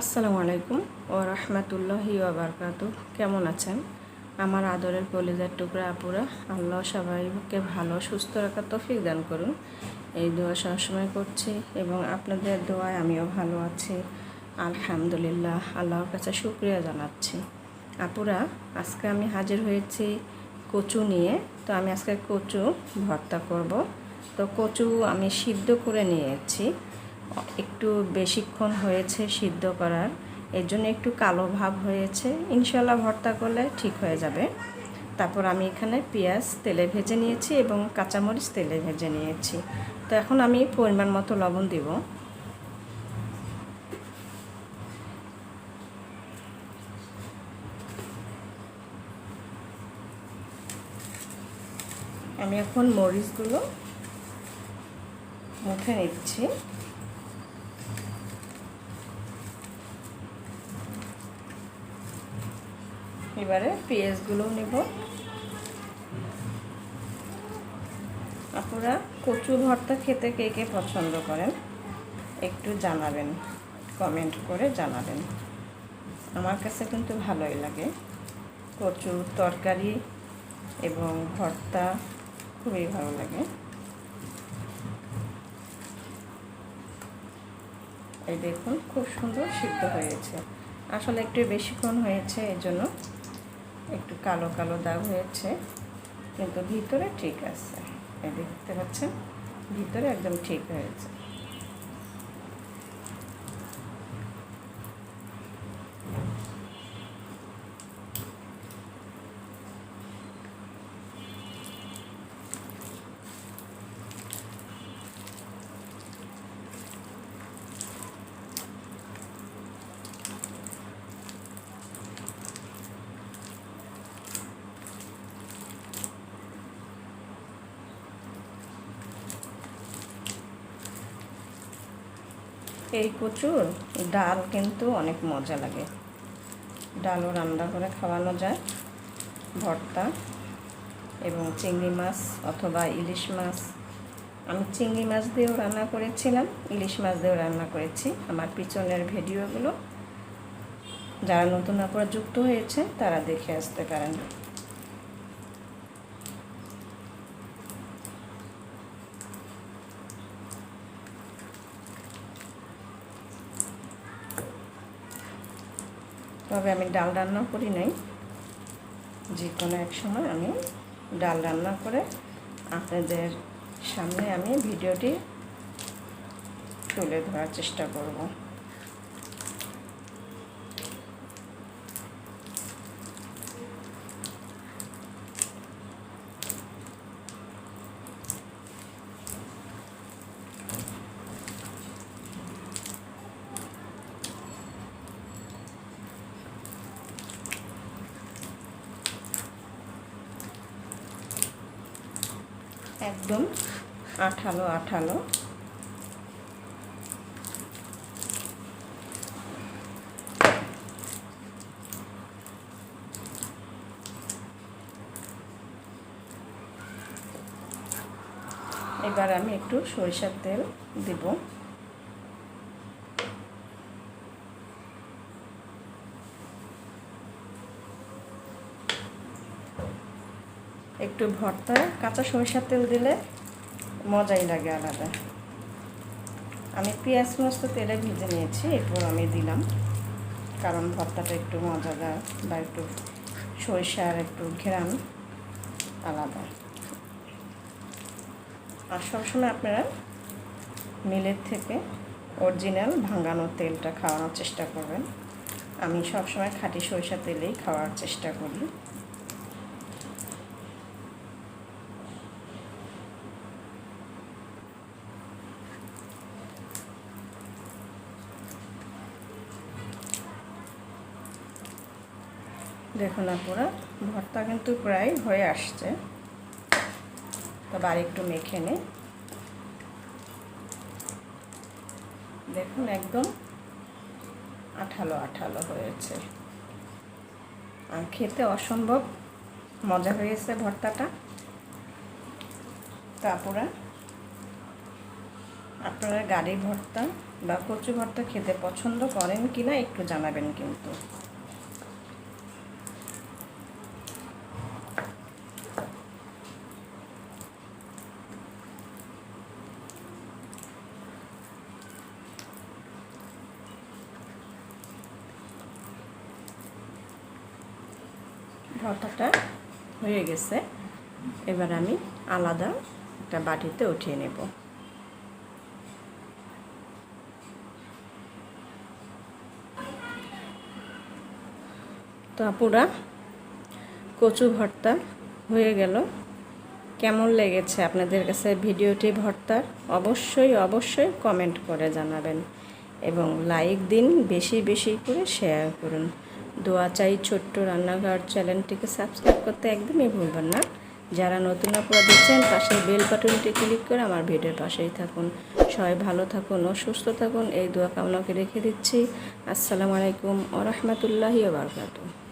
আসসালামু আলাইকুম ওয়া রাহমাতুল্লাহি ওয়া বারাকাতুহু। কেমন আছেন আমার আদরের কলিজার টুকরা আপুরা? আল্লাহ সবাইকে ভালো সুস্থ রাখার তৌফিক দান করুন, এই দোয়া সবসময় করছি এবং আপনাদের দোয়ায় আমিও ভালো আছি আলহামদুলিল্লাহ। আল্লাহর কাছে শুকরিয়া জানাচ্ছি। আপুরা, আজকে আমি হাজির হয়েছি কচু নিয়ে। তো আমি আজকে কচু ভর্তা করব। তো কচু আমি সিদ্ধ করে নিয়েছি, একটু বেশিক্ষণ হয়েছে সিদ্ধ করার, এর জন্য একটু কালো ভাব হয়েছে। ইনশাল্লাহ ভর্তা করলে ঠিক হয়ে যাবে। তারপর আমি এখানে পেঁয়াজ তেলে ভেজে নিয়েছি এবং কাঁচামরিচ তেলে ভেজে নিয়েছি। তো এখন আমি পরিমাণ মতো লবণ দিব। আমি এখন মরিচগুলো মুখে নিচ্ছি। এবারে পেঁয়াজগুলো নেব। আপনারা কচু ভর্তা খেতে কে কে পছন্দ করেন একটু জানাবেন, কমেন্ট করে জানাবেন। আমার কাছে কিন্তু ভালোই লাগে কচুর তরকারি এবং ভর্তা, খুবই ভালো লাগে। এই দেখুন খুব সুন্দর সিদ্ধ হয়েছে। আসলে একটু বেশিক্ষণ হয়েছে, এই জন্য একটু কালো কালো দাগ হয়েছে, কিন্তু ভিতরে ঠিক আছে। এই দেখতে পাচ্ছেন, ভিতরে একদম ঠিক হয়েছে। এই কচুর ডাল কিন্তু অনেক মজা লাগে, ডালও রান্না করে খাওয়ানো যায়, ভর্তা এবং চিংড়ি মাছ অথবা ইলিশ মাছ। আমি চিংড়ি মাছ দিয়েও রান্না করেছিলাম, ইলিশ মাছ দিয়েও রান্না করেছি। আমার পিছনের ভিডিওগুলো যারা নতুন করে যুক্ত হয়েছে তারা দেখে আসতে পারেন। তবে আমি ডাল রান্না করি নাই, যে কোনো এক সময় আমি ডাল রান্না করে আপনাদের সামনে আমি ভিডিওটি তুলে ধরার চেষ্টা করব। একদম আঠালো আঠালো। এবার আমি একটু সরিষার তেল দিব। একটু ভর্তায় কাঁচা সরিষার তেল দিলে মজাই লাগে আলাদা। আমি পেঁয়াজ মস্ত তেলে ভেজে নিয়েছি, এরপর আমি দিলাম, কারণ ভর্তাটা একটু মজাদার বা একটু সরিষার একটু ঘ্রাণ আলাদা। আর সবসময় আপনারা মিলের থেকে অরিজিনাল ভাঙানো তেলটা খাওয়ানোর চেষ্টা করবেন। আমি সবসময় খাঁটি সরিষা তেলেই খাওয়ার চেষ্টা করি। দেখুন আপনারা, ভর্তা কিন্তু প্রায় হয়ে আসছে। তবে আর একটু মেখে নে। দেখুন একদম আঠালো আঠালো হয়েছে, আর খেতে অসম্ভব মজা হয়েছে ভর্তাটা। তো আপনারা গাড়ি ভর্তা বা কচু ভর্তা খেতে পছন্দ করেন কি না একটু জানাবেন কিন্তু। ভর্তাটা হয়ে গেছে, এবার আমি আলাদা একটা বাটিতে উঠিয়ে নেব। তো আপুরা, কচু ভর্তা হয়ে গেল। কেমন লেগেছে আপনাদের কাছে ভিডিওটি ভর্তার অবশ্যই অবশ্যই কমেন্ট করে জানাবেন এবং লাইক দিন, বেশি বেশি করে শেয়ার করুন। দোয়া চাই ছোট্ট রান্নাঘর চ্যানেলটিকে সাবস্ক্রাইব করতে একদমই ভুলবেন না। যারা নতুন আপুরা দেখছেন পাশের বেল বাটনটি ক্লিক করে আমার ভিডিওর পাশেই থাকুন। সবাই ভালো থাকুন ও সুস্থ থাকুন এই দোয়া কামনাকে রেখে দিচ্ছি। আসসালামু আলাইকুম ওয়া রাহমাতুল্লাহি ওয়া বারাকাতুহু।